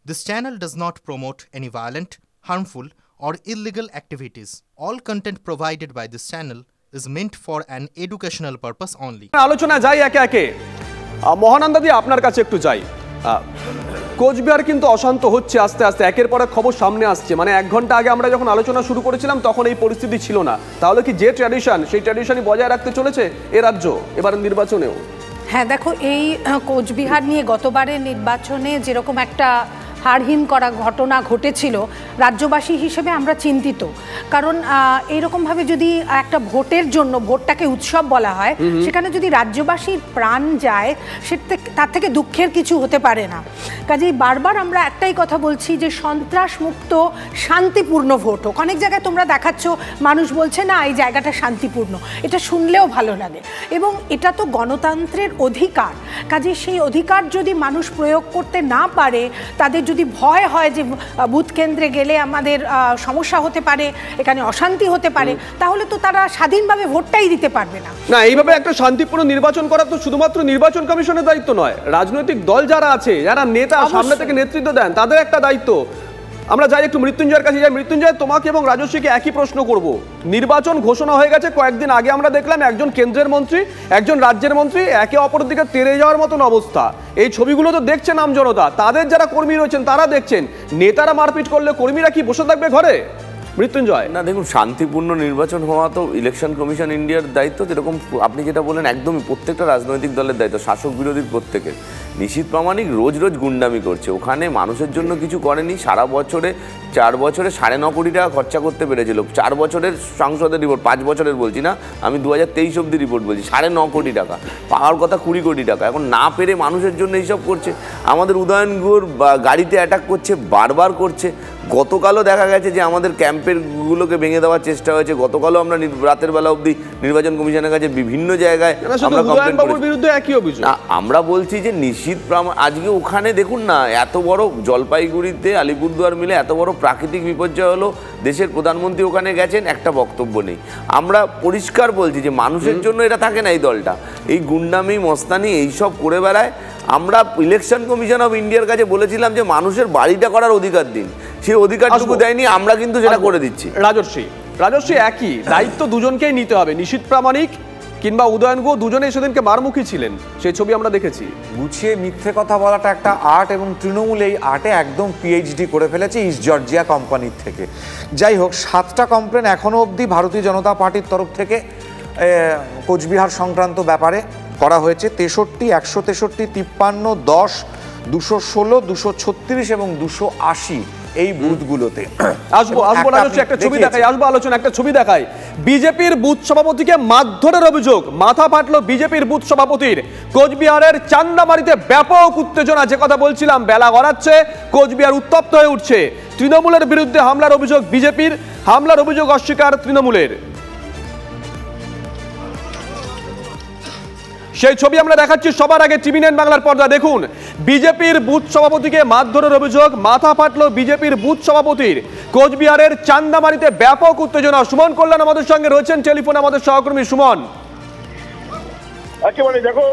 This channel does not promote any violent, harmful, or illegal activities. All content provided by this channel is meant for an educational purpose only. আলোচনা যাই একে একে। মহানন্দা দি আপনার কাছে একটু যাই। কোচবিহার কিন্তু অশান্ত হচ্ছে আস্তে আস্তে, একের পর এক খবর সামনে আসছে। মানে 1 ঘন্টা আগে আমরা যখন আলোচনা শুরু করেছিলাম তখন এই পরিস্থিতি ছিল না। তাহলে কি যে ট্র্যাডিশন সেই ট্র্যাডিশনই বজায় রাখতে চলেছে এ রাজ্য এবার নির্বাচনেও? হ্যাঁ, দেখো, এই কোচবিহার নিয়ে গতবারের নির্বাচনে যেরকম একটা হাড়হিম করা ঘটনা ঘটেছিল, রাজ্যবাসী হিসেবে আমরা চিন্তিত। কারণ এইরকমভাবে যদি একটা ভোটের জন্য ভোটটাকে উৎসব বলা হয়, সেখানে যদি রাজ্যবাসীর প্রাণ যায়, তার থেকে দুঃখের কিছু হতে পারে না। কাজেই বারবার আমরা একটাই কথা বলছি যে সন্ত্রাসমুক্ত শান্তিপূর্ণ ভোট হোক। অনেক জায়গায় তোমরা দেখাচ্ছ মানুষ বলছে না এই জায়গাটা শান্তিপূর্ণ, এটা শুনলেও ভালো লাগে। এবং এটা তো গণতন্ত্রের অধিকার। কাজেই সেই অধিকার যদি মানুষ প্রয়োগ করতে না পারে, তাদের যদি ভয় হয় যে বুথ কেন্দ্রে গেলে আমাদের সমস্যা হতে পারে, এখানে অশান্তি হতে পারে, তাহলে তো তারা স্বাধীনভাবে ভোটটাই দিতে পারবে না। না, এইভাবে একটা শান্তিপূর্ণ নির্বাচন করা তো শুধুমাত্র নির্বাচন কমিশনের দায়িত্ব নয়, রাজনৈতিক দল যারা আছে, যারা নেতা সামনে থেকে নেতৃত্ব দেন, তাদের একটা দায়িত্ব। আমরা যাই একটু মৃত্যুঞ্জয়ের কাছে যাই। মৃত্যুঞ্জয়, তোমাকে এবং রাজস্বীকে একই প্রশ্ন করব। নির্বাচন ঘোষণা হয়ে গেছে, কয়েকদিন আগে আমরা দেখলাম একজন কেন্দ্রের মন্ত্রী, একজন রাজ্যের মন্ত্রী একে অপরের দিকে তেড়ে যাওয়ার মতন অবস্থা। এই ছবিগুলো তো দেখছেন আমজনতা, তাদের যারা কর্মী রয়েছেন তারা দেখছেন। নেতারা মারপিট করলে কর্মীরা কি বসে থাকবে ঘরে? মৃত্যুঞ্জয়, না দেখুন, শান্তিপূর্ণ নির্বাচন হওয়া তো ইলেকশন কমিশন ইন্ডিয়ার দায়িত্ব। যেরকম আপনি যেটা বলেন একদমই প্রত্যেকটা রাজনৈতিক দলের দায়িত্ব, শাসক বিরোধীর প্রত্যেকের। নিশীথ প্রামাণিক রোজ রোজ গুন্ডামি করছে, ওখানে মানুষের জন্য কিছু করেনি। সারা বছরে 4 বছরে 9.5 কোটি টাকা খরচা করতে পেরেছিল। 4 বছরের সংসদের রিপোর্ট, 5 বছরের বলছি না আমি, 2023 অব্দি রিপোর্ট বলছি। 9.5 কোটি টাকা পাওয়ার কথা 20 কোটি টাকা, এখন না পেরে মানুষের জন্য এইসব করছে। আমাদের উদয়ন গুহর গাড়িতে অ্যাটাক করছে, বারবার করছে। গতকালও দেখা গেছে যে আমাদের ক্যাম্পের গুলোকে ভেঙে দেওয়ার চেষ্টা হয়েছে। গতকালও আমরা রাতের বেলা অবধি নির্বাচন কমিশনের কাছে বিভিন্ন জায়গায় আমরা বলছি যে নিশীথ আজকে ওখানে দেখুন না, এত বড় জলপাইগুড়িতে আলিপুরদুয়ার মিলে এত বড় প্রাকৃতিক বিপর্যয় হলো, দেশের প্রধানমন্ত্রী ওখানে গেছেন, একটা বক্তব্য নেই। আমরা পরিষ্কার বলছি যে মানুষের জন্য এটা থাকে না। এই দলটা এই গুন্ডামি মস্তানি এইসব করে বেড়ায়। আমরা ইলেকশন কমিশন অফ ইন্ডিয়ার কাছে বলেছিলাম যে মানুষের বাড়িটা করার অধিকার দিন, সেই অধিকারটুকু দেয়নি, আমরা কিন্তু সেটা করে দিচ্ছি। রাজস্বী একই দায়িত্ব দুজনকেই নিতে হবে। নিশীথ প্রামাণিক কিংবা উদয়ন গুহ দুজনেই সেদিনকে মারমুখী ছিলেন, সেই ছবি আমরা দেখেছি। গুছিয়ে মিথ্যে কথা বলাটা একটা আর্ট, এবং তৃণমূল এই আর্টে একদম পিএইচডি করে ফেলেছে ইস্ট জর্জিয়া কোম্পানির থেকে। যাই হোক, 7টা কমপ্লেন এখনও অবধি ভারতীয় জনতা পার্টির তরফ থেকে কোচবিহার সংক্রান্ত ব্যাপারে করা হয়েছে। 63, 163, 53, 10, 216, 236 এবং 280 এই বুথগুলোতে। আসবো একটা ছবি দেখাই, আলোচনা একটা ছবি দেখাই। বিজেপির বুথ সভাপতিকে মারধরের অভিযোগ, মাথা ফাটলো বিজেপির বুথ সভাপতির। কোচবিহারের চান্দামারিতে ব্যাপক উত্তেজনা, যে কথা বলছিলাম, বেলা গড়াচ্ছে, কোচবিহার উত্তপ্ত হয়ে উঠছে। তৃণমূলের বিরুদ্ধে হামলার অভিযোগ বিজেপির, হামলার অভিযোগ অস্বীকার তৃণমূলের। সেই ছবি আমরা দেখাচ্ছি সবার আগে টিভি9 বাংলার পর্দা। দেখুন, বিজেপির বুথ সভাপতিকে মারধরের অভিযোগ, মাথা ফাটলো বিজেপির বুথ সভাপতির। কোচবিহারের চান্দামারিতে ব্যাপক উত্তেজনা। সুমন কল্যাণ আমাদের সঙ্গে রয়েছেন টেলিফোনে, আমাদের সহকর্মী সুমন। একেবারে দেখো,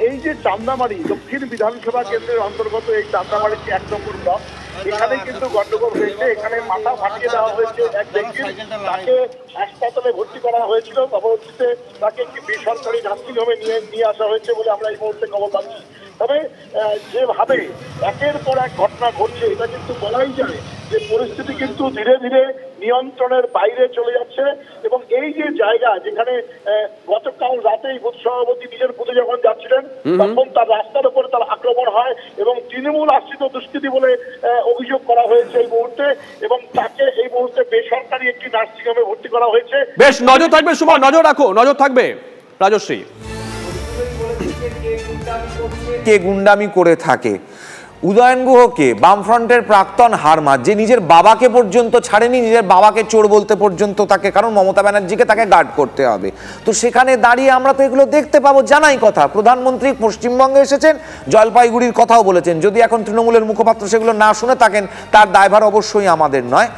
এই যে চান্দামারি দক্ষিণ বিধানসভা কেন্দ্রের অন্তর্গত এই চান্দামারি 1 নম্বর ব্লক, এখানে কিন্তু গন্ডগোল হয়েছে। এখানে মাথা ফাটিয়ে দেওয়া হয়েছে এক ব্যক্তির, তাকে হাসপাতালে ভর্তি করা হয়েছিল। পরবর্তীতে তাকে একটি বেসরকারি নার্সিংহোমে নিয়ে আসা হয়েছে বলে আমরা এই মুহূর্তে খবর পাচ্ছি। তবে যেভাবে একের পর এক ঘটনা ঘটছে, এটা কিন্তু বলাই যায় যে পরিস্থিতি কিন্তু ধীরে ধীরে নিয়ন্ত্রণের বাইরে চলে যাচ্ছে। এবং এই যে জায়গা যেখানে গতকাল রাতেই বুথ সভাপতি নিজের বুথে যখন যাচ্ছিলেন, তখন তার রাস্তার উপরে তার আক্রমণ হয় এবং তৃণমূল আশ্রিত দুষ্কৃতী বলে অভিযোগ করা হয়েছে এই মুহূর্তে, এবং তাকে এই মুহূর্তে বেসরকারি একটি নার্সিংহোমে ভর্তি করা হয়েছে। বেশ নজর থাকবে সুমন, নজর রাখো, নজর থাকবে। রাজশ্রী, কে গুন্ডামি করে থাকে? উদয়ন গুহকে বামফ্রন্টের প্রাক্তন হারমাত, যে নিজের বাবাকে পর্যন্ত ছাড়েনি, নিজের বাবাকে চোর বলতে পর্যন্ত তাকে, কারণ মমতা ব্যানার্জিকে তাকে গার্ড করতে হবে। তো সেখানে দাঁড়িয়ে আমরা তো এগুলো দেখতে পাবো, জানাই কথা। প্রধানমন্ত্রী পশ্চিমবঙ্গে এসেছেন, জলপাইগুড়ির কথাও বলেছেন। যদি এখন তৃণমূলের মুখপাত্র সেগুলো না শুনে থাকেন, তার দায়ভার অবশ্যই আমাদের নয়।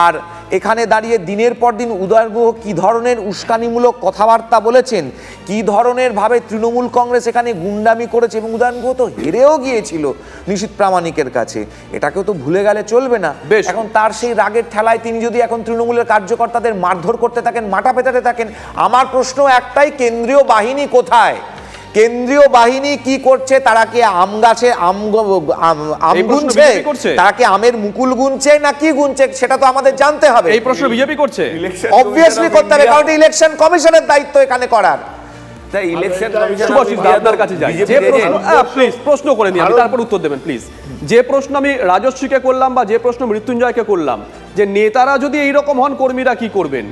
আর এখানে দাঁড়িয়ে দিনের পর দিন উদয়ন গুহ কী ধরনের উস্কানিমূলক কথাবার্তা বলেছেন, কী ধরনের ভাবে তৃণমূল কংগ্রেস এখানে গুন্ডামি করেছে, এবং উদয়ন গুহ তো হেরেও গিয়েছিল নিশীথ প্রামাণিকের কাছে, এটাকেও তো ভুলে গেলে চলবে না। এখন তার সেই রাগের ঠেলায় তিনি যদি এখন তৃণমূলের কার্যকর্তাদের মারধর করতে থাকেন, মাথা পেটাতে থাকেন, আমার প্রশ্ন একটাই, কেন্দ্রীয় বাহিনী কোথায়? কেন্দ্রীয় বাহিনী কি করছে? তারা কি আম গাছে আম গুনছে, তারা কি আমের মুকুল গুনছে না কি গুনছে, সেটা তো আমাদের জানতে হবে। এই প্রশ্ন বিজেপি করছে, অবভিয়াসলি করতে হবে, কারণ ইলেকশন কমিশনের দায়িত্ব এখানে করার। তাই ইলেকশন কমিশন আপনার কাছে যাই, যে প্লিজ প্রশ্ন করে নিই আমি, তারপর উত্তর দেবেন প্লিজ। যে প্রশ্ন আমি রাজশ্রীকে করলাম বা যে প্রশ্ন মৃত্যুঞ্জয়কে করলাম, যে নেতারা যদি এইরকম হন কর্মীরা কি করবেন,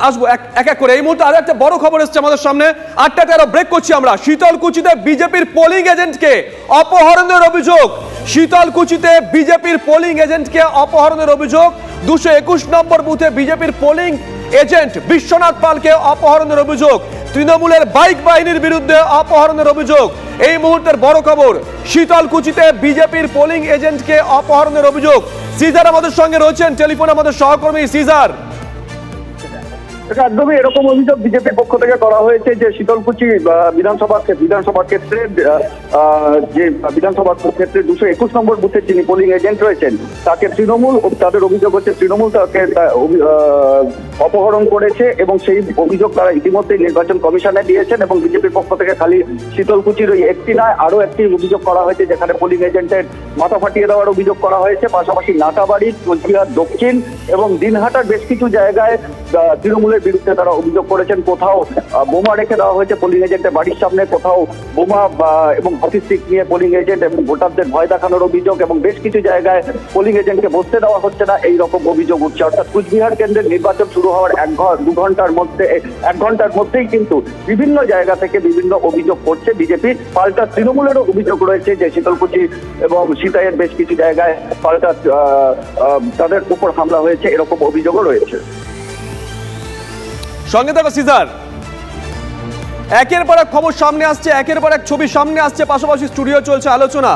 আসবো এক এক করে। এই মুহূর্তে আরো একটা বড় খবর এসছে আমাদের সামনে, 8টা ব্রেক করছি আমরা। শীতলকুচিতে বিজেপির পোলিং এজেন্টকে অপহরণের অভিযোগ, শীতলকুচিতে বিজেপির পোলিং এজেন্টকে অপহরণের অভিযোগ, 221 নম্বর বুথে বিজেপির পোলিং এজেন্ট বিশ্বনাথ পালকে অপহরণের অভিযোগ, তৃণমূলের বাইক বাহিনীর বিরুদ্ধে অপহরণের অভিযোগ। এই মুহূর্তের বড় খবর, শীতলকুচিতে বিজেপির পোলিং এজেন্টকে অপহরণের অভিযোগ। সিজার আমাদের সঙ্গে রয়েছেন টেলিফোনে, আমাদের সহকর্মী সিজার। একদমই এরকম অভিযোগ বিজেপির পক্ষ থেকে করা হয়েছে যে শীতলকুচি বিধানসভার ক্ষেত্রে যে বিধানসভার ক্ষেত্রে 221 নম্বর বুথের যিনি পোলিং এজেন্ট রয়েছেন তাকে তৃণমূল, তাদের অভিযোগ হচ্ছে তৃণমূল তাকে অপহরণ করেছে, এবং সেই অভিযোগ তারা ইতিমধ্যেই নির্বাচন কমিশনে দিয়েছেন। এবং বিজেপির পক্ষ থেকে খালি শীতলকুচির ওই একটি নয়, আরো একটি অভিযোগ করা হয়েছে যেখানে পোলিং এজেন্টের মাথা ফাটিয়ে দেওয়ার অভিযোগ করা হয়েছে। পাশাপাশি নাটাবাড়ি, কোচবিহার দক্ষিণ এবং দিনহাটার বেশ কিছু জায়গায় তৃণমূলের বিরুদ্ধে তারা অভিযোগ করেছেন কোথাও বোমা রেখে দেওয়া হয়েছে পোলিং এজেন্টের বাড়ির সামনে, কোথাও বোমা এবং হকি স্টিক নিয়ে পোলিং এজেন্ট এবং ভোটারদের ভয় দেখানোর অভিযোগ, এবং বেশ কিছু জায়গায় পোলিং এজেন্টকে বসতে দেওয়া হচ্ছে না, এই রকম অভিযোগ উঠছে। অর্থাৎ কুচবিহার কেন্দ্রের নির্বাচন শুরু হওয়ার 1 ঘন্টার মধ্যেই কিন্তু বিভিন্ন জায়গা থেকে বিভিন্ন অভিযোগ করছে বিজেপি। পাল্টা তৃণমূলেরও অভিযোগ রয়েছে যে শীতলকুচি এবং সিতাইয়ের বেশ কিছু জায়গায় পাল্টা তাদের উপর হামলা হয়েছে, এরকম অভিযোগও রয়েছে। সঙ্গে থাকো সিজার। একের পর এক খবর সামনে আসছে, একের পর এক ছবি সামনে আসছে, পাশাপাশি স্টুডিও চলছে আলোচনা।